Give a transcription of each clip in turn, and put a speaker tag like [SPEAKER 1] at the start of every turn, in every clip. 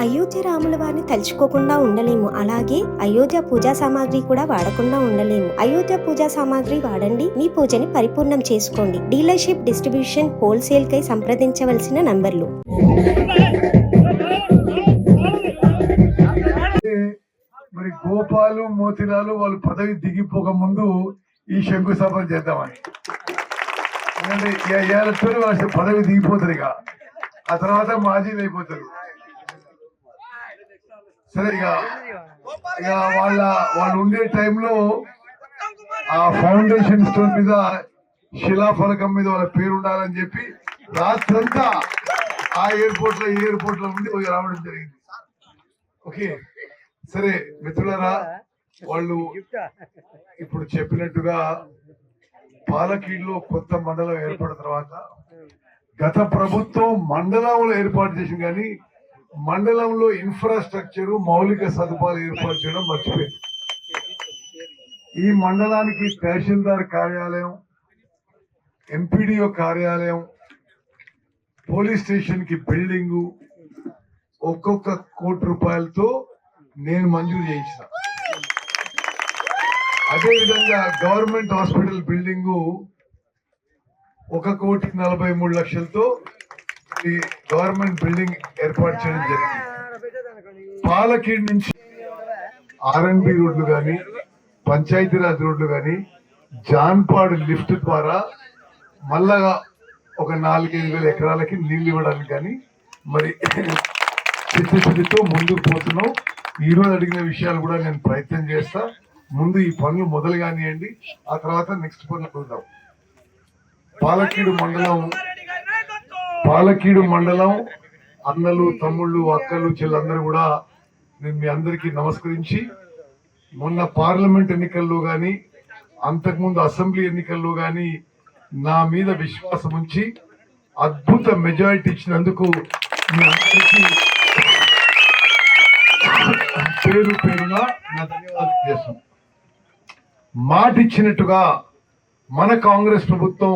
[SPEAKER 1] అయోధ్య రాముల వారిని తలుచుకోకుండా ఉండలేము. అలాగే అయోధ్య పూజా సామాగ్రి కూడా వాడకుండా ఉండలేము. అయోధ్య పూజా సామాగ్రి వాడండి, మీ పూజని పరిపూర్ణం చేసుకోండి. డీలర్షిప్, డిస్ట్రిబ్యూషన్, హోల్సేల్ కై సంప్రదించవలసిన నంబర్లు.
[SPEAKER 2] మరి గోపాలు మోతిలాలు వాళ్ళు పదవి దిగిపోక ముందు ఈ శంకుస్థాపన చేద్దామని. ఎందుకంటే ఏళ్ళతో వాళ్ళు పదవి దిగిపోతారు, ఇక ఆ తర్వాత మాజీలు అయిపోతారు. సరే, ఇక వాళ్ళు ఉండే టైంలో ఆ ఫౌండేషన్ స్టోన్ మీద శిలాఫలకం మీద వాళ్ళ పేరు ఉండాలని చెప్పి రాత్రంతా ఆ ఎయిర్పోర్ట్ లో ఉండి రావడం జరిగింది. ఓకే, సరే మిత్రులారా, వాళ్ళు ఇప్పుడు చెప్పినట్టుగా పాలకీడులో కొత్త మండలం ఏర్పడిన తర్వాత గత ప్రభుత్వం మండలంలో ఏర్పాటు చేసింది, కానీ మండలంలో ఇన్ఫ్రాస్ట్రక్చర్, మౌలిక సదుపాయాలు ఏర్పాటు చేయడం మర్చిపోయింది. ఈ మండలానికి తహసీల్దార్ కార్యాలయం, ఎంపీడీఓ కార్యాలయం, పోలీస్ స్టేషన్ కి బిల్డింగు ఒక్కొక్క ₹1,00,00,000 నేను మంజూరు చేయించిన. అదేవిధంగా గవర్నమెంట్ హాస్పిటల్ బిల్డింగు ₹1,43,00,000 ఈ గవర్నమెంట్ బిల్డింగ్ ఏర్పాటు చేయడం జరిగింది. పాలకీడ్ నుంచి R&B రోడ్లు కానీ, పంచాయతీరాజ్ రోడ్లు కానీ, జాన్పాడు లిఫ్ట్ ద్వారా మళ్ళా ఒక 4-5 వేల ఎకరాలకి నీళ్లు ఇవ్వడానికి కానీ మరి చిత్తశుద్ధితో ముందుకు పోతున్నాం. ఈ రోజు అడిగిన విషయాలు కూడా నేను ప్రయత్నం చేస్తా. ముందు ఈ పనులు మొదలు కానివ్వండి, ఆ తర్వాత నెక్స్ట్ పనులు చూద్దాం. పాలకీడు మండలం అన్నలు, తమ్ముళ్ళు, అక్కలు, చెల్లందరూ కూడా నేను మీ అందరికీ నమస్కరించి, మొన్న పార్లమెంట్ ఎన్నికల్లో కానీ అంతకుముందు అసెంబ్లీ ఎన్నికల్లో కానీ నా మీద విశ్వాసం ఉంచి అద్భుత మెజారిటీ ఇచ్చినందుకు మీ అందరికీ పేరు పేరుగా నా ధన్యవాదాలు చేస్తాను. మాట ఇచ్చినట్టుగా మన కాంగ్రెస్ ప్రభుత్వం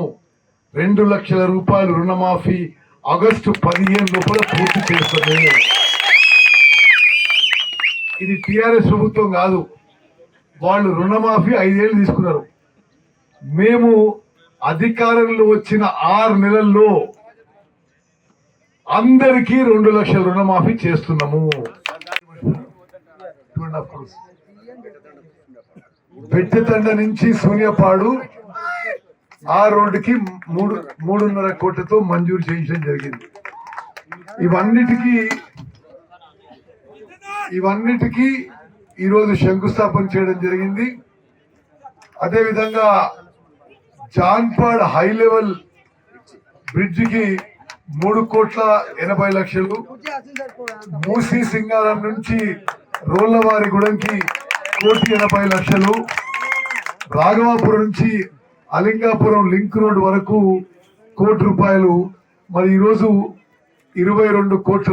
[SPEAKER 2] ₹2,00,000 రుణమాఫీ ఆగస్టు 15 లోపల పూర్తి చేస్తుంది. ఇది టిఆర్ఎస్ ప్రభుత్వం కాదు, వాళ్ళు రుణమాఫీ 5 ఏళ్ళు తీసుకున్నారు. మేము అధికారంలో వచ్చిన 6 నెలల్లో అందరికీ ₹2,00,000 రుణమాఫీ చేస్తున్నాము. బెట్టతండ నుంచి సూర్యపాడు ఆ రోడ్డుకి 3.5 కోట్లతో మంజూరు చేయించడం జరిగింది. ఇవన్నిటికీ ఈరోజు శంకుస్థాపన చేయడం జరిగింది. అదేవిధంగా జాన్పాడ్ హై లెవెల్ బ్రిడ్జికి 3,80,00,000, మూసీ సింగారం నుంచి రోళ్లవారిగూడెంకి 1,80,00,000, రాఘవాపురం నుంచి అలింగాపురం లింక్ రోడ్ వరకు ₹1,00,00,000. మరి ఈరోజు ₹22 కోట్ల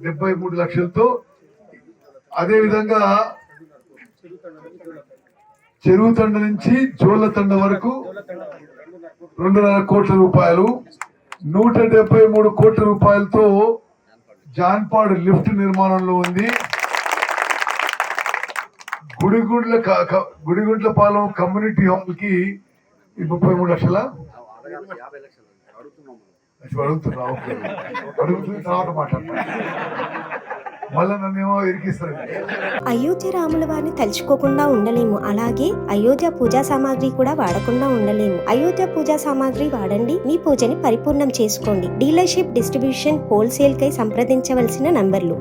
[SPEAKER 2] 73 లక్షలతో, అదేవిధంగా చెరువు తండ నుంచి జోళ్ల తండ వరకు ₹2.5 కోట్ల, 173 కోట్ల రూపాయలతో జాన్పాడు లిఫ్ట్ నిర్మాణంలో ఉంది. గుడిగుంట్లపాలెం కమ్యూనిటీ హాల్ కి 33 లక్షల అడుగుతున్నా తర్వాత మాట్లాడతా. మళ్ళీ నన్నేమో ఇరికిస్తారు.
[SPEAKER 1] అయోధ్య రాముల వారిని తలుచుకోకుండా ఉండలేము. అలాగే అయోధ్య పూజా సామాగ్రి కూడా వాడకుండా ఉండలేము. అయోధ్య పూజా సామాగ్రి వాడండి, మీ పూజని పరిపూర్ణం చేసుకోండి. డీలర్షిప్, డిస్ట్రిబ్యూషన్, హోల్సేల్ కై సంప్రదించవలసిన నంబర్లు.